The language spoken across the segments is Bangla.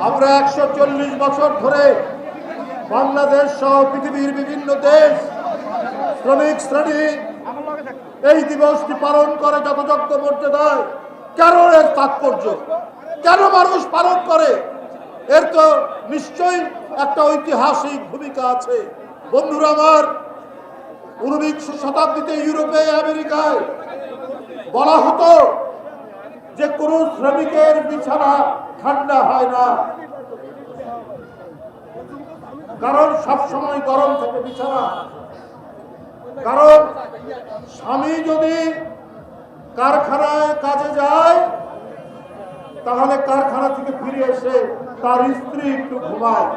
আমরা 140 বছর ধরে বাংলাদেশ সহ পৃথিবীর বিভিন্ন দেশ শ্রমিক শ্রেণী এই দিবসটি পালন করে যথাযোগ্য মর্যাদায়। কেন এর তাৎপর্য, কেন মানুষ পালন করে, এর তো নিশ্চয়ই একটা ঐতিহাসিক ভূমিকা আছে। বন্ধুরা আমার, 19 শতাব্দীতে ইউরোপে আমেরিকায় বলা হতো যে কোনো শ্রমিকের বিছানা ঠান্ডা হয় না, কারণ সবসময় গরম থাকে বিছানা। কারণ স্বামী যদি কারখানায় কাজে যায় তাহলে কারখানা থেকে ফিরে এসে তার স্ত্রী একটু ঘুমায়,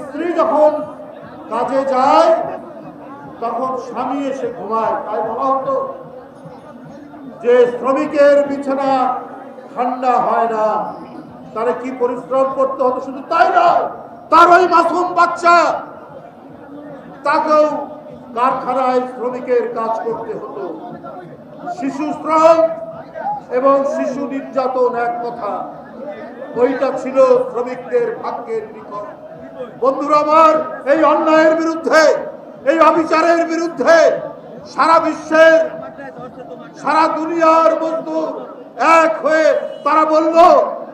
স্ত্রী যখন কাজে যায় তখন স্বামী এসে ঘুমায়। তাই বলা হতো যে শ্রমিকের বিছানা ঠান্ডা হয় না। তারা কি পরিশ্রম করতে হতো, শুধু তাই নয়, তার ওই মাসুম বাচ্চা তাকেও কারখানায় শ্রমিকের কাজ করতে হতো। শিশু শ্রম এবং শিশু নির্যাতন এক কথা, ওইটা ছিল শ্রমিকদের ভাগ্যের নিকট। বন্ধুরা আমার, এই অন্যায়ের বিরুদ্ধে, এই অবিচারের বিরুদ্ধে সারা বিশ্বের, সারা দুনিয়ার মজদুর এক হয়ে তারা বলল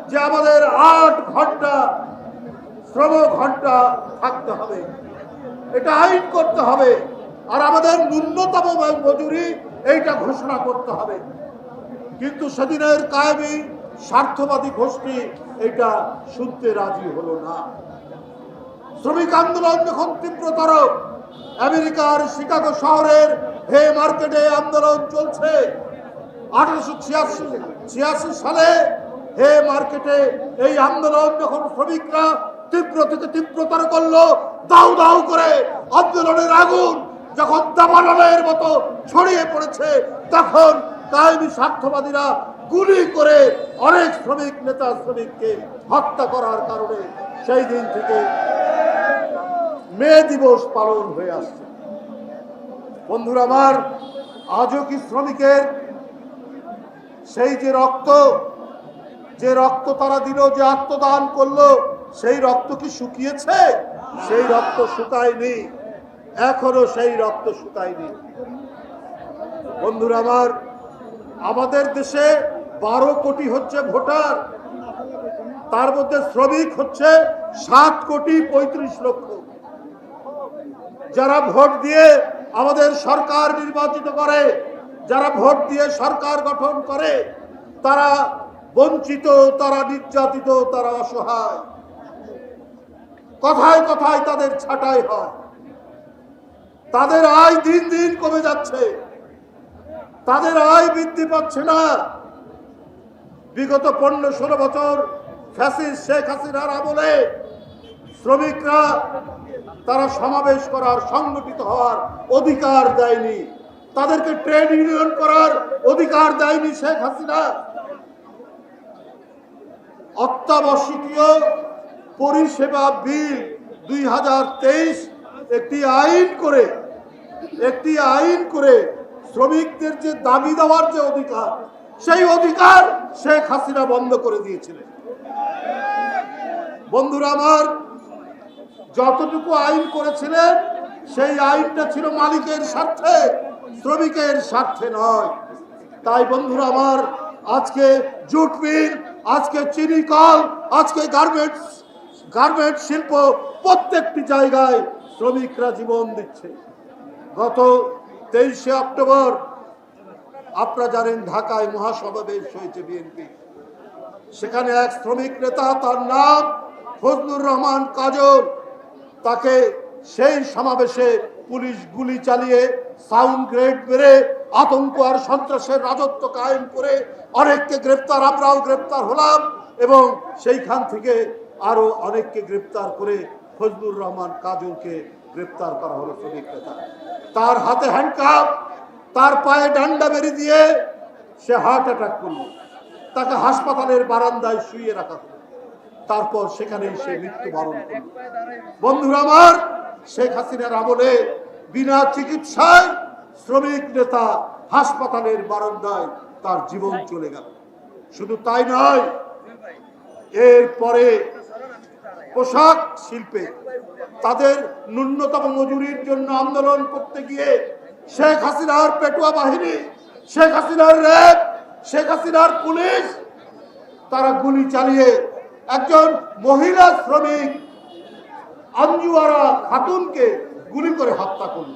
যে আমাদের 8 ঘন্টা শ্রম ঘন্টা থাকতে হবে, এটা আইন করতে হবে, আর আমাদের ন্যূনতম মজুরি এইটা ঘোষণা করতে হবে। কিন্তু সেদিনের কায়েমি স্বার্থবাদী গোষ্ঠী এটা শুনতে রাজি হলো না। শ্রমিক আন্দোলন যখন তীব্রতর, আমেরিকার শিকাগো শহরের হে মার্কেটে আন্দোলন চলছে। 1886 সালে হে মার্কেটে এই আন্দোলন যখন শ্রমিকরা তীব্র থেকে তীব্রতর করলো, দাউ দাউ করে আন্দোলনের আগুন যখন দাবানলের মতো ছড়িয়ে পড়েছে, তখন কায়েমি স্বার্থবাদীরা গুলি করে অনেক শ্রমিক নেতা শ্রমিককে হত্যা করার কারণে সেই দিন থেকে মে দিবস পালন হয়ে আসছে। বন্ধুরা আমার, আজও কি শ্রমিকের সেই যে রক্ত তারা দিল, যে আত্মদান করলো, সেই রক্ত কি শুকিয়েছে? সেই রক্ত শুকায়নি, এখনো সেই রক্ত শুকায়নি। বন্ধুরা আমার, আমাদের দেশে 12 কোটি হচ্ছে ভোটার, তার মধ্যে শ্রমিক হচ্ছে 7 কোটি 35 লক্ষ। যারা ভোট দিয়ে আমাদের সরকার নির্বাচিত করে, যারা ভোট দিয়ে সরকার গঠন করে, তারা বঞ্চিত, তারা নির্যাতিত, তারা অসহায়। কথায় কথায় তাদের ছাঁটাই হয়, তাদের আয় দিন দিন কমে যাচ্ছে, তাদের আয় বৃদ্ধি পাচ্ছে না। বিগত 15-16 বছর ফ্যাসিস্ট শেখ হাসিনার আমলে শ্রমিকরা তারা সমাবেশ করার, সংগঠিত হওয়ার অধিকার দেয়নি, তাদেরকে ট্রেড ইউনিয়ন করার অধিকার দেয়নি শেখ হাসিনা। অত্যাবশ্যকীয় পরিষেবা বিল 2023 একটি আইন করে শ্রমিকদের যে দাবি দেওয়ার যে অধিকার, সেই অধিকার শেখ হাসিনা বন্ধ করে দিয়েছিলেন। বন্ধুরা আমার, যতটুকু আইন করেছিলেন সেই আইনটা ছিল মালিকের স্বার্থে, শ্রমিকের স্বার্থে নয়। তাই বন্ধুরা আমার, আজকে জুট মিল, আজকে চিনি কল, আজকে গার্মেন্টস শিল্প, প্রত্যেকটি জায়গায় শ্রমিকরা জীবন দিচ্ছে। গত 23শে অক্টোবর আপনারা জানেন ঢাকায় মহাসমাবেশ হয়েছে বিএনপি। সেখানে এক শ্রমিক নেতা, তার নাম ফজলুর রহমান কাজল, তাকে সেই সমাবেশে পুলিশ গুলি চালিয়ে সাউন্ড গ্রেড মেরে আতঙ্ক আর সন্ত্রাসের রাজত্ব কায়েম করে অনেককে গ্রেপ্তার, আমরাও গ্রেপ্তার হলাম, এবং সেইখান থেকে আরো অনেককে গ্রেপ্তার করে ফজলুর রহমান কাজলকে গ্রেপ্তার করা হলো। শ্রমিক নেতা, তার হাতে হ্যান্ডকাপ, তার পায়ে ডান্ডা বেরি দিয়ে সে হার্ট অ্যাটাক করল, তাকে হাসপাতালের বারান্দায় শুইয়ে রাখা হলো, তারপর সেখানেই সে মৃত্যুবরণ করল। বন্ধুরা আমার, শেখ হাসিনার আমলে বিনা চিকিৎসায় শ্রমিক নেতা হাসপাতালের বারান্দায় তার জীবন চলে গেল। শুধু তাই নয়, এরপরে পোশাক শিল্পে তাদের ন্যূনতম মজুরির জন্য আন্দোলন করতে গিয়ে শেখ হাসিনার পেটুয়া বাহিনী, শেখ হাসিনার র্যাব, শেখ হাসিনার পুলিশ তারা গুলি চালিয়ে একজন মহিলা শ্রমিক আঞ্জুয়ারা খাতুনকে গুলি করে হত্যা করল,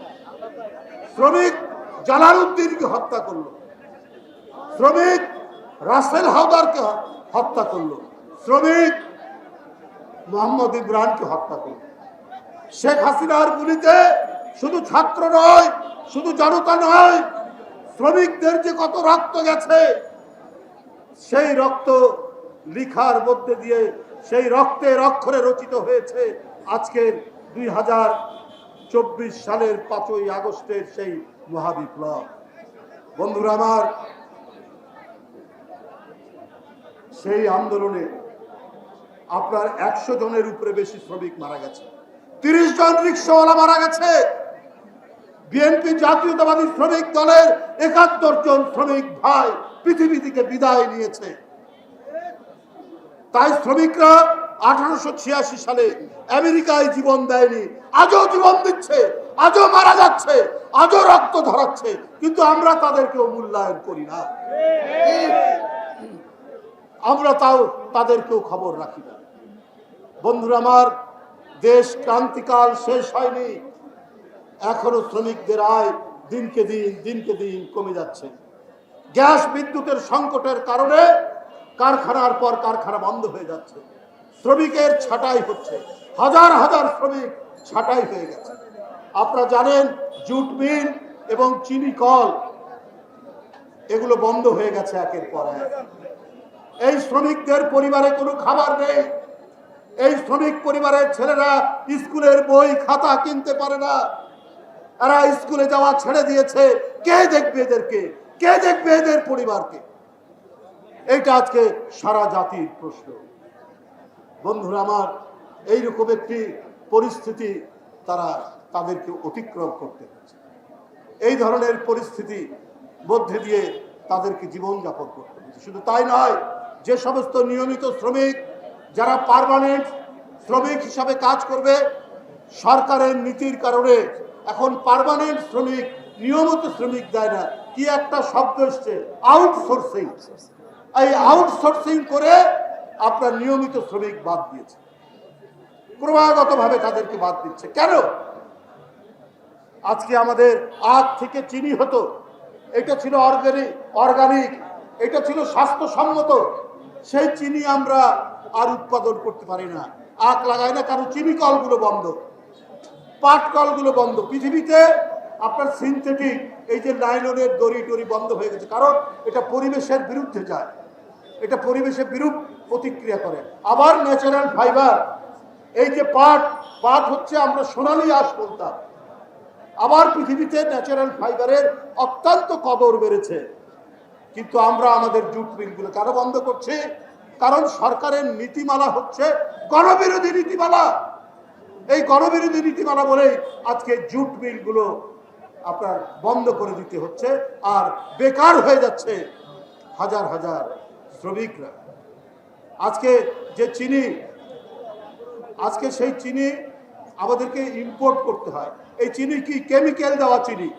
শ্রমিক জালালউদ্দিনকে হত্যা করল, শ্রমিক রাসেল হাওদারকে হত্যা করলো, শ্রমিক মোহাম্মদ ইমরানকে হত্যা করল। শেখ হাসিনার গুলিতে শুধু ছাত্র নয়, শুধু জনতা নয়, শ্রমিকদের যে কত রক্ত গেছে সেই রক্ত লিখার মধ্যে দিয়ে সেই রক্তের অক্ষরে রচিত হয়েছে আজকের 2024 সালের 5ই আগস্টের সেই মহাবিপ্লব। বন্ধুরা আমার, সেই আন্দোলনে আপনার 100 জনের উপরে বেশি শ্রমিক মারা গেছে, 30 জন রিক্সাওয়ালা মারা গেছে, বিএনপি জাতীয়তাবাদী শ্রমিক দলের 71 জন শ্রমিক ভাই পৃথিবী থেকে বিদায় নিয়েছে। তাই শ্রমিকরা 1886 সালে আমেরিকায় জীবন দেয়নি, আজও জীবন দিচ্ছে, আজও মারা যাচ্ছে, আজও রক্ত ধরাচ্ছে, কিন্তু আমরা তাদেরকেও মূল্যায়ন করি না, আমরা তাও তাদেরকেও খবর রাখি না। বন্ধুরা আমার, দেশ ক্রান্তিকাল শেষ হয়নি, এখনো শ্রমিকদের আয় দিনকে দিন কমে যাচ্ছে। গ্যাস বিদ্যুতের সংকটের কারণে কারখানার পর কারখানা বন্ধ হয়ে যাচ্ছে, শ্রমিকের ছাঁটাই হচ্ছে, হাজার হাজার শ্রমিক ছাঁটাই হয়ে গেছে। আপনারা জানেন জুট মিল এবং চিনি কল এগুলো বন্ধ হয়ে গেছে একের পর এক। এই শ্রমিকদের পরিবারে কোনো খাবার নেই, এই শ্রমিক পরিবারের ছেলেরা স্কুলের বই খাতা কিনতে পারে না, এরা স্কুলে যাওয়া ছেড়ে দিয়েছে। কে দেখবে এদেরকে, কে দেখবে এদের পরিবারকে? এইটা আজকে সারা জাতির প্রশ্ন। বন্ধুরা আমার, এইরকম একটি পরিস্থিতি তাদেরকে অতিক্রম করতে হচ্ছে। এই ধরনের পরিস্থিতি মধ্যে দিয়ে তাদেরকে জীবনযাপন করতে হচ্ছে। শুধু তাই নয়, যে সমস্ত নিয়মিত শ্রমিক যারা পার্মানেন্ট শ্রমিক হিসাবে কাজ করবে, সরকারের নীতির কারণে এখন পার্মানেন্ট শ্রমিক নিয়মিত শ্রমিক দেয় না, কি একটা শব্দ এসছে, আউটসোর্সিং। এই আউটসোর্সিং করে আপনার নিয়মিত শ্রমিক বাদ দিয়েছে, ক্রমাগতভাবে তাদেরকে বাদ দিচ্ছে। কেন? আজকে আমাদের আখ থেকে চিনি হতো, এটা ছিল অর্গানিক, এটা ছিল স্বাস্থ্যসম্মত, সেই চিনি আমরা আর উৎপাদন করতে পারি না, আখ লাগায় না, কারণ চিনি কলগুলো বন্ধ, পাট কলগুলো বন্ধ। পৃথিবীতে আপনার সিনথেটিক এই যে নাইলনের দড়ি টড়ি বন্ধ হয়ে গেছে, কারণ এটা পরিবেশের বিরুদ্ধে যায়, এটা পরিবেশের বিরূপ প্রতিক্রিয়া করে। আবার ন্যাচারাল ফাইবার, এই যে পাট হচ্ছে আমরা সোনালী আঁশ বলতাম, আবার পৃথিবীতে ন্যাচারাল ফাইবারের অত্যন্ত কদর বেড়েছে। কিন্তু আমরা আমাদের জুট মিলগুলো কেন বন্ধ করছি? কারণ সরকারের নীতিমালা হচ্ছে গণবিরোধী নীতিমালা। এই গণবিরোধী নীতিমালা বলেই আজকে জুট মিলগুলো আপনার বন্ধ করে দিতে হচ্ছে, আর বেকার হয়ে যাচ্ছে হাজার হাজার শ্রমিকরা। আজকে যে চিনি, আজকে সেই চিনি আমাদেরকে ইম্পোর্ট করতে হয়। এই চিনি কি কেমিক্যাল দেওয়া চিনি,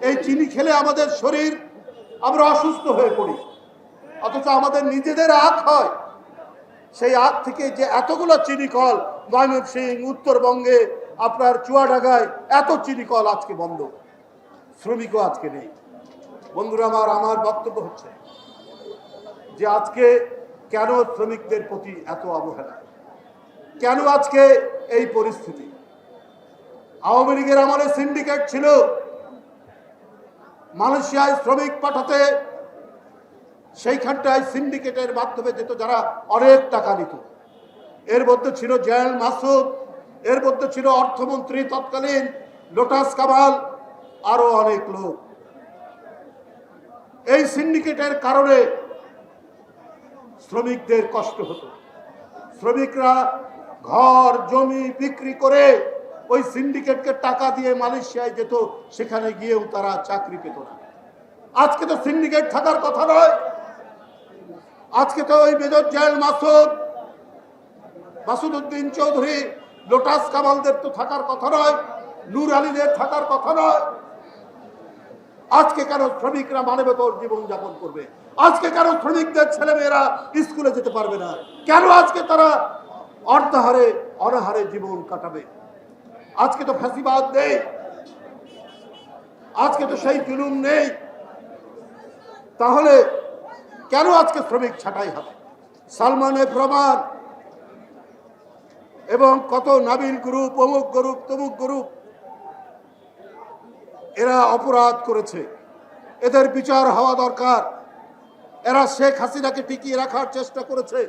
এই চিনি খেলে আমাদের শরীর, আমরা অসুস্থ হয়ে পড়ি, অথচ আমাদের নিজেদের আখ হয়, সেই আখ থেকে যে এতগুলো চিনি কল ময়মনসিংহ, উত্তরবঙ্গে, আপনার চুয়াডাঙ্গায় এত চিনি কল আজকে বন্ধ, শ্রমিকও আজকে নেই। বন্ধুরা আমার বক্তব্য হচ্ছে যে আজকে কেন শ্রমিকদের প্রতি এত অবহেলা, কেন আজকে এই পরিস্থিতি? আওয়ামী লীগের আমলে সিন্ডিকেট ছিল, মালয়েশিয়ায় শ্রমিক পাঠাতে, সেইখানটায় সিন্ডিকেটের মাধ্যমে যেত যারা অনেক টাকা নিত। এর মধ্যে ছিল জয়াল মাসুদ, এর মধ্যে ছিল অর্থমন্ত্রী তৎকালীন লোটাস কামাল, আরো অনেক লোক। এই সিন্ডিকেটের কারণে শ্রমিকদের কষ্ট হতো, শ্রমিকরা ঘর জমি বিক্রি করে ওই সিন্ডিকেটকে টাকা দিয়ে মালয়েশিয়ায় যেত, সেখানে গিয়েও তারা চাকরি পেত না। আজকে তো সিন্ডিকেট থাকার কথা নয়, আজকে তো ওই মেজর জয়াল মাসুদ মাসুদউদ্দিন চৌধুরী, লোটাস কামালদের তো থাকার কথা নয়, নূর আলীদের থাকার কথা নয়। আজকে কেন শ্রমিকরা মানবেতর জীবন যাপন করবে? আজকে কেন শ্রমিকদের ছেলেমেয়েরা স্কুলে যেতে পারবে না? কেন আজকে তারা অর্ধাহারে অনাহারে জীবন কাটাবে? আজকে তো ফাঁসিবাদ নেই, আজকে তো সেই জুলুম নেই, তাহলে কেন আজকে শ্রমিক ছাঁটাই হবে? সালমান এফ রহমান এবং কত নাবিল গ্রুপ, অমুক গ্রুপ, তমুক গ্রুপ, এরা অপরাধ করেছে, এদের বিচার হওয়া দরকার। এরা শেখ হাসিনাকে টিকিয়ে রাখার চেষ্টা করেছে,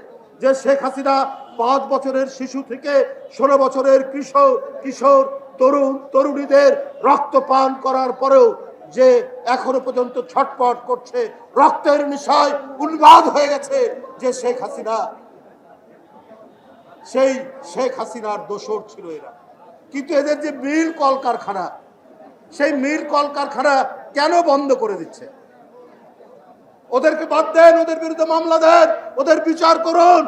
যে শেখ হাসিনা 5 বছরের শিশু থেকে 16 বছরের কিশোর তরুণ তরুণীদের রক্ত পান করার পরেও যে এখনো পর্যন্ত ছটপট করছে, রক্তের নেশায় উন্মাদ হয়ে গেছে, যে শেখ হাসিনা, সেই শেখ হাসিনার দোসর ছিল এরা। কিন্তু এদের যে মিল কলকারখানা, সেই মিল কলকারখানা কেন বন্ধ করে দিচ্ছে? ওদেরকে বাদ দেন, ওদের বিরুদ্ধে মামলা দেন, ওদের বিচার করুন,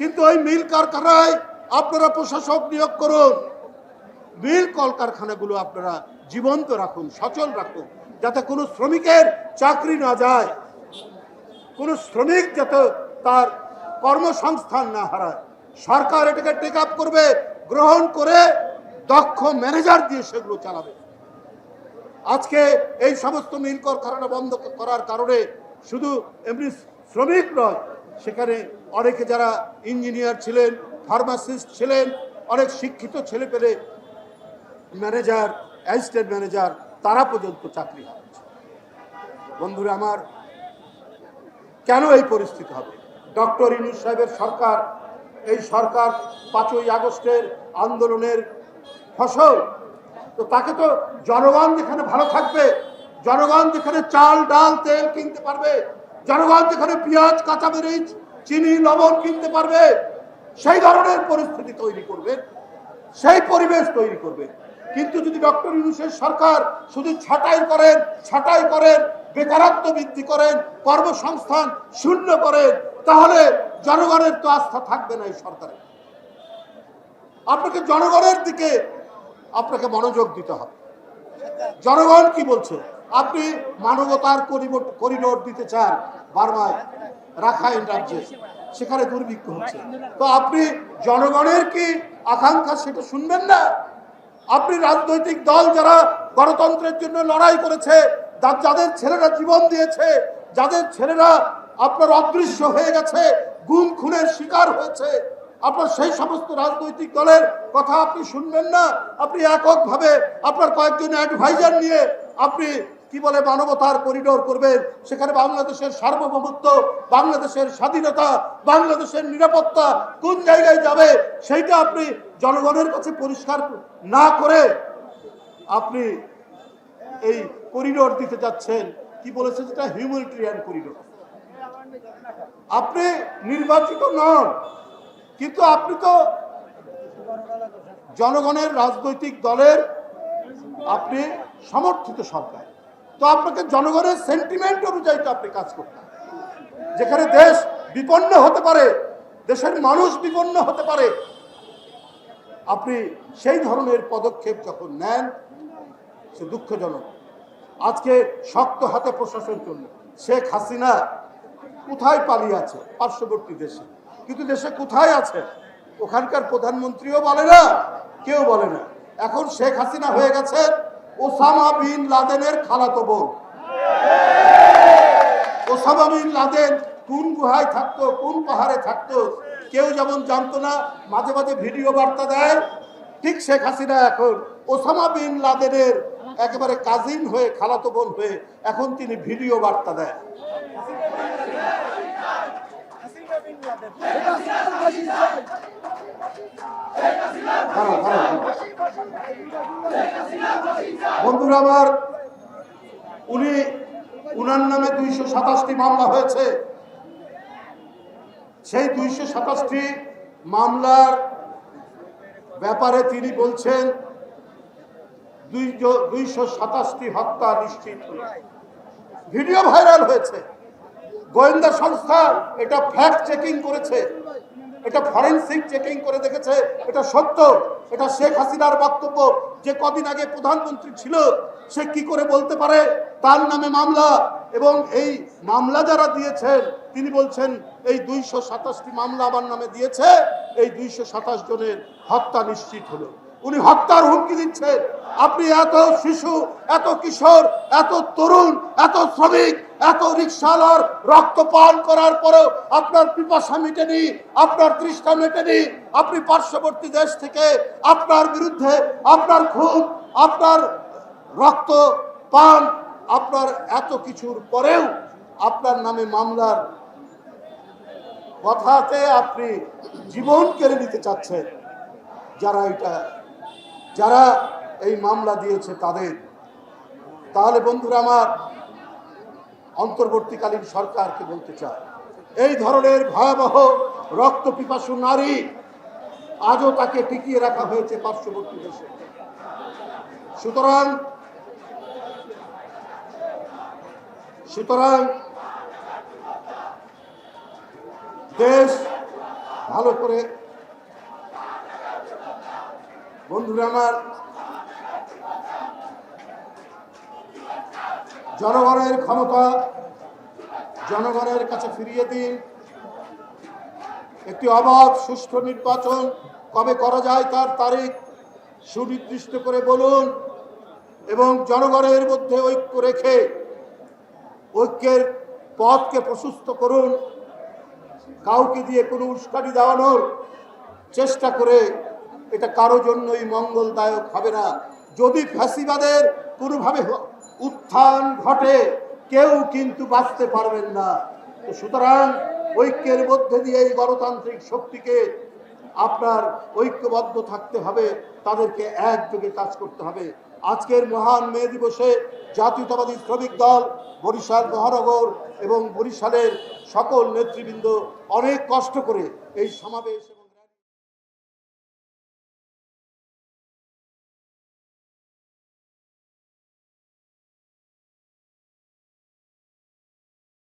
কিন্তু ওই মিল কারখানায় আপনারা প্রশাসক নিয়োগ করুন। মিল কলকারখানাগুলো আপনারা জীবন্ত রাখুন, সচল রাখুন, যাতে কোনো শ্রমিকের চাকরি না যায়, কোনো শ্রমিক যাতে তার কর্মসংস্থান না হারায়। সরকার এটাকে টেক আপ করবে, গ্রহণ করে দক্ষ ম্যানেজার দিয়ে সেগুলো চালাবে। আজকে এই সমস্ত মিল কারখানা বন্ধ করার কারণে শুধু এমনি শ্রমিক নয়, সেখানে অনেকে যারা ইঞ্জিনিয়ার ছিলেন, ফার্মাসিস্ট ছিলেন, অনেক শিক্ষিত ছেলে পেলে ম্যানেজার, অ্যাসিস্ট্যান্ট ম্যানেজার, তারা পর্যন্ত চাকরি হারাচ্ছে। বন্ধুরা আমার, কেন এই পরিস্থিতি হবে? ডক্টর ইউনূস সাহেবের সরকার, এই সরকার 5ই আগস্টের আন্দোলনের ফসল। তো তাকে তো জনগণ যেখানে ভালো থাকবে, জনগণ যেখানে চাল ডাল তেল কিনতে পারবে, জনগণ যেখানে পেঁয়াজ কাঁচামরিচ চিনি লবণ কিনতে পারবে, সেই ধরনের পরিস্থিতি তৈরি করবে, সেই পরিবেশ তৈরি করবে। কিন্তু যদি ডক্টর ইউনূসের সরকার শুধু ছাঁটাই করেন, বেকারত্ব বৃদ্ধি করেন, কর্মসংস্থান শূন্য করেন, তাহলে জনগণের তো আস্থা থাকবে না এই সরকারে। আপনাকে জনগণের দিকে আপনাকে মনোযোগ দিতে হবে। জনগণ কি বলছে? আপনি মানবতার করিডোর দিতে চান বার্মায়, রাখাইন রাজ্যে, সেখানে দুর্ভিক্ষ হচ্ছে, তো আপনি জনগণের কি আকাঙ্ক্ষা সেটা শুনবেন না? আপনি রাজনৈতিক দল যারা গণতন্ত্রের জন্য লড়াই করেছে, যাদের ছেলেরা জীবন দিয়েছে, যাদের ছেলেরা আপনার অদৃশ্য হয়ে গেছে, গুম খুনের শিকার হয়েছে, আপনার সেই সমস্ত রাজনৈতিক দলের কথা আপনি শুনবেন না? আপনি এককভাবে আপনার কয়েকজন অ্যাডভাইজার নিয়ে আপনি কি বলে মানবতার করিডোর করবেন, সেখানে বাংলাদেশের সার্বভৌমত্ব, বাংলাদেশের স্বাধীনতা, বাংলাদেশের নিরাপত্তা কোন জায়গায় যাবে সেইটা আপনি জনগণের কাছে পরিষ্কার না করে আপনি এই করিডোর দিতে যাচ্ছেন। কি বলেছে যেটা? Humanitarian corridor. আপনি নির্বাচিত নন, কিন্তু আপনি তো জনগণের রাজনৈতিক দলের আপনি সমর্থিত সরকার, তো আপনাকে জনগণের সেন্টিমেন্ট অনুযায়ী তো আপনি কাজ করতে হবে। যেখানে দেশ বিপন্ন হতে পারে, দেশের মানুষ বিপন্ন হতে পারে, আপনি সেই ধরনের পদক্ষেপ যখন নেন, সে দুঃখজনক। আজকে শক্ত হাতে প্রশাসন চলল, শেখ হাসিনা কোথায় পালিয়ে আছে? পার্শ্ববর্তী দেশে। কিন্তু দেশে কোথায় আছে ওখানকার প্রধানমন্ত্রীও বলে না, কেউ বলে না। এখন শেখ হাসিনা হয়ে গেছে ওসামা বিন লাদেনের খালাতো বোন। ওসামা বিন লাদেন কোন গুহায় থাকতো, কোন পাহাড়ে থাকতো, কেউ যেমন জানতো না, মাঝে মাঝে ভিডিও বার্তা দেয়, ঠিক শেখ হাসিনা এখন ওসামা বিন লাদেনের একেবারে কাজিন হয়ে, খালাতো বোন হয়ে এখন তিনি ভিডিও বার্তা দেয়। বন্ধুরা আমার, উনার নামে 227টি মামলা হয়েছে। সেই 227টি মামলার ব্যাপারে তিনি বলছেন 227টি হত্যা নিশ্চিত হয়েছে। ভিডিও ভাইরাল হয়েছে, গোয়েন্দা সংস্থা এটা ফ্যাক্ট চেকিং করেছে, এটা ফরেনসিক চেকিং করে দেখেছে, এটা সত্য। এটা শেখ হাসিনার বক্তব্য, যে কদিন আগে প্রধানমন্ত্রী ছিল, সে কি করে বলতে পারে তার নামে মামলা, এবং এই মামলা যারা দিয়েছেন তিনি বলছেন এই 227টি মামলা আমার নামে দিয়েছে, এই 227 জনের হত্যা নিশ্চিত হলো। উনি হত্যার হুমকি দিচ্ছেন। আপনি এত শিশু, এত কিশোর, এত তরুণ, এত শ্রমিক, এত রিক্সাওয়ালার রক্ত পান করার পরেও আপনার পিপাসা মেটেনি, আপনার তৃষ্ণা মেটেনি। আপনি পার্শ্ববর্তী দেশ থেকে আপনার বিরুদ্ধে আপনার খুন, আপনার রক্ত পান, আপনার এত কিছুর পরেও আপনার নামে মামলার কথাতে আপনি জীবন কেড়ে নিতে চাচ্ছেন। যারা এই মামলা দিয়েছে তাদের। তাহলে বন্ধুরা আমার, অন্তর্বর্তীকালীন সরকারকে বলতে চায়, এই ধরনের ভয়াবহ রক্ত পিপাসু নারী আজও তাকে টিকিয়ে রাখা হয়েছে পার্শ্ববর্তী দেশে। সুতরাং দেশ ভালো করে, বন্ধুরা আমার, জনগণের ক্ষমতা জনগণের কাছে ফিরিয়ে দিন। একটি অবাধ সুষ্ঠু নির্বাচন কবে করা যায় তার তারিখ সুনির্দিষ্ট করে বলুন, এবং জনগণের মধ্যে ঐক্য রেখে ঐক্যের পথকে প্রশস্ত করুন। কাউকে দিয়ে কোনো উস্কানি দেওয়ানোর চেষ্টা করে এটা কারো জন্যই মঙ্গলদায়ক হবে না। যদি ফ্যাসিবাদের কোনোভাবে উত্থান ঘটে, কেউ কিন্তু বাঁচতে পারবেন না। তো সুতরাং ঐক্যের মধ্যে দিয়ে এই গণতান্ত্রিক শক্তিকে আপনার ঐক্যবদ্ধ থাকতে হবে, তাদেরকে একযোগে কাজ করতে হবে। আজকের মহান মে দিবসে জাতীয়তাবাদী শ্রমিক দল, বরিশাল মহানগর এবং বরিশালের সকল নেতৃবৃন্দ অনেক কষ্ট করে এই সমাবেশ